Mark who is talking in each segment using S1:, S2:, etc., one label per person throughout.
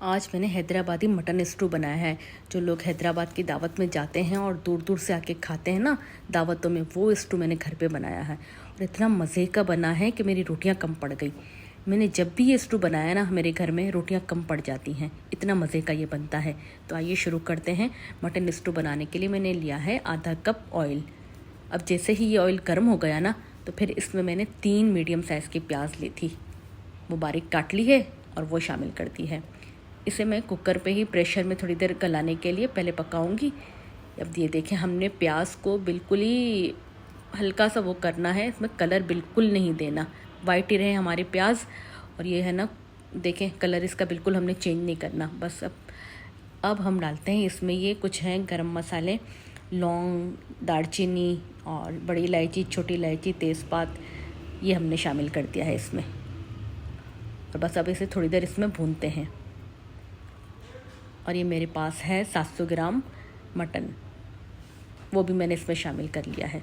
S1: आज मैंने Hyderabadi mutton stew बनाया है। जो लोग हैदराबाद की दावत में जाते हैं और दूर दूर से आके खाते हैं ना दावतों में, वो स्टू मैंने घर पे बनाया है और इतना मज़े का बना है कि मेरी रोटियां कम पड़ गई। मैंने जब भी ये स्टू बनाया ना मेरे घर में रोटियां कम पड़ जाती हैं, इतना मज़े का ये बनता है। तो आइए शुरू करते हैं। मटन स्टू बनाने के लिए मैंने लिया है आधा कप ऑयल। अब जैसे ही ये ऑयल गर्म हो गया ना, तो फिर इसमें मैंने 3 मीडियम साइज़ की प्याज ली थी, वो बारीक काट ली है और वो शामिल कर दी है। इसे मैं कुकर पे ही प्रेशर में थोड़ी देर गलाने के लिए पहले पकाऊंगी। अब ये देखें, हमने प्याज को बिल्कुल ही हल्का सा वो करना है, इसमें कलर बिल्कुल नहीं देना, वाइट ही रहे हमारे प्याज। और ये है ना, देखें कलर इसका बिल्कुल हमने चेंज नहीं करना। बस अब हम डालते हैं इसमें ये कुछ हैं गरम मसाले, लौंग, दालचीनी और बड़ी इलायची, छोटी इलायची, तेज़पात, ये हमने शामिल कर दिया है इसमें। और बस अब इसे थोड़ी देर इसमें भूनते हैं। और ये मेरे पास है 700 ग्राम मटन, वो भी मैंने इसमें शामिल कर लिया है।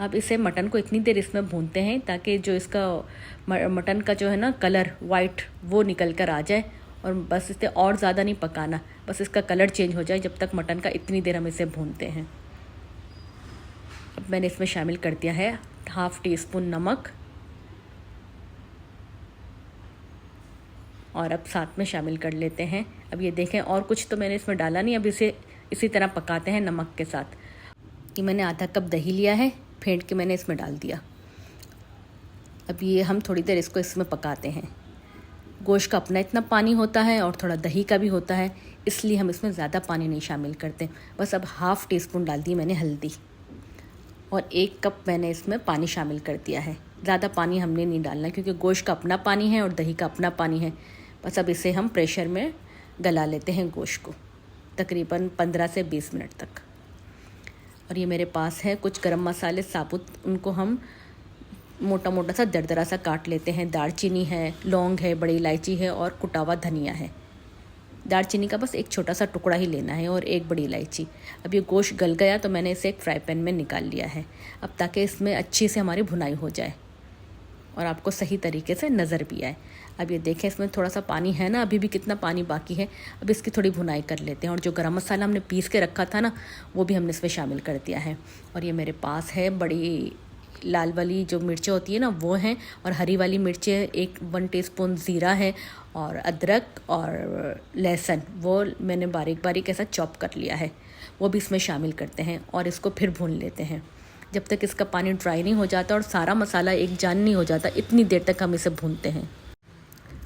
S1: अब इसे मटन को इतनी देर इसमें भूनते हैं ताकि जो इसका मटन का जो है ना कलर वाइट, वो निकल कर आ जाए। और बस इसे और ज़्यादा नहीं पकाना, बस इसका कलर चेंज हो जाए जब तक मटन का, इतनी देर हम इसे भूनते हैं। अब मैंने इसमें शामिल कर दिया है ½ टीस्पून नमक, और अब साथ में शामिल कर लेते हैं। अब ये देखें, और कुछ तो मैंने इसमें डाला नहीं। अब इसे इसी तरह पकाते हैं नमक के साथ। कि मैंने आधा कप दही लिया है, फेंट के मैंने इसमें डाल दिया। अब ये हम थोड़ी देर इसको इसमें पकाते हैं। गोश्त का अपना इतना पानी होता है और थोड़ा दही का भी होता है, इसलिए हम इसमें ज़्यादा पानी नहीं शामिल करते। बस अब ½ टीस्पून डाल दी मैंने हल्दी, और 1 कप मैंने इसमें पानी शामिल कर दिया है। ज़्यादा पानी हमने नहीं डालना क्योंकि गोश्त का अपना पानी है और दही का अपना पानी है। बस अब इसे हम प्रेशर में गला लेते हैं गोश्त को, तकरीबन 15 से 20 मिनट तक। और ये मेरे पास है कुछ गरम मसाले साबुत, उनको हम मोटा मोटा सा दरदरा सा काट लेते हैं। दालचीनी है, लौंग है, बड़ी इलायची है और कुटा हुआ धनिया है। दालचीनी का बस एक छोटा सा टुकड़ा ही लेना है और एक बड़ी इलायची। अब ये गोश्त गल गया तो मैंने इसे एक फ्राई पैन में निकाल लिया है, अब ताकि इसमें अच्छी से हमारी भुनाई हो जाए और आपको सही तरीके से नज़र भी आए। अब ये देखें, इसमें थोड़ा सा पानी है ना, अभी भी कितना पानी बाकी है। अब इसकी थोड़ी भुनाई कर लेते हैं। और जो गरम मसाला हमने पीस के रखा था ना, वो भी हमने इसमें शामिल कर दिया है। और ये मेरे पास है बड़ी लाल वाली जो मिर्चें होती है ना, वो हैं, और हरी वाली मिर्चें 1 टीस्पून ज़ीरा है, और अदरक और लहसुन, वो मैंने बारीक बारीक ऐसा चॉप कर लिया है, वो भी इसमें शामिल करते हैं। और इसको फिर भून लेते हैं जब तक इसका पानी ड्राई नहीं हो जाता और सारा मसाला एक जान नहीं हो जाता, इतनी देर तक हम इसे भूनते हैं।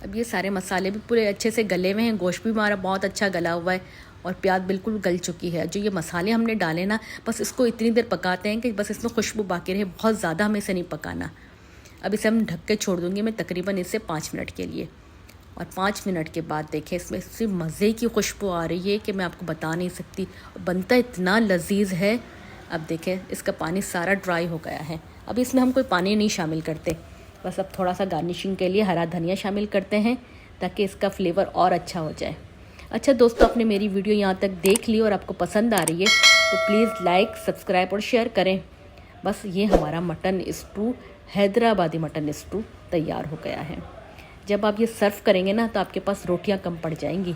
S1: अब ये सारे मसाले भी पूरे अच्छे से गले हुए हैं, गोश्त भी हमारा बहुत अच्छा गला हुआ है और प्याज बिल्कुल गल चुकी है। जो ये मसाले हमने डाले ना, बस इसको इतनी देर पकाते हैं कि बस इसमें खुशबू बाकी रहे, बहुत ज़्यादा हमें इसे नहीं पकाना। अब इसे हम ढक के छोड़ दूँगी मैं तकरीबन इसे 5 मिनट के लिए। और 5 मिनट के बाद देखें, इसमें इससे मज़े की खुशबू आ रही है कि मैं आपको बता नहीं सकती। बनता इतना लजीज है। अब देखें, इसका पानी सारा ड्राई हो गया है। अब इसमें हम कोई पानी नहीं शामिल करते, बस अब थोड़ा सा गार्निशिंग के लिए हरा धनिया शामिल करते हैं ताकि इसका फ्लेवर और अच्छा हो जाए। अच्छा दोस्तों, आपने मेरी वीडियो यहाँ तक देख ली और आपको पसंद आ रही है तो प्लीज़ लाइक, सब्सक्राइब और शेयर करें। बस ये हमारा mutton stew, Hyderabadi mutton stew तैयार हो गया है। जब आप ये सर्व करेंगे ना, तो आपके पास रोटियाँ कम पड़ जाएंगी।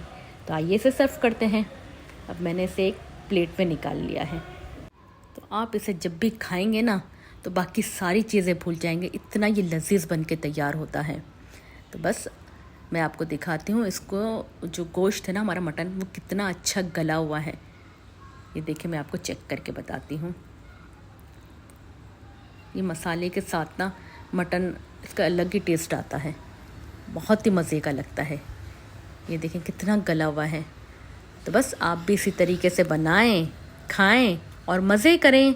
S1: तो आइए इसे सर्व करते हैं। अब मैंने इसे एक प्लेट में निकाल लिया है। तो आप इसे जब भी खाएंगे ना, तो बाकी सारी चीज़ें भूल जाएंगे, इतना ये लजीज बन के तैयार होता है। तो बस मैं आपको दिखाती हूँ इसको, जो गोश्त है ना हमारा मटन, वो कितना अच्छा गला हुआ है। ये देखिए, मैं आपको चेक करके बताती हूँ। ये मसाले के साथ ना मटन, इसका अलग ही टेस्ट आता है, बहुत ही मज़े का लगता है। ये देखें कितना गला हुआ है। तो बस आप भी इसी तरीके से बनाएं, खाएं और मज़े करें।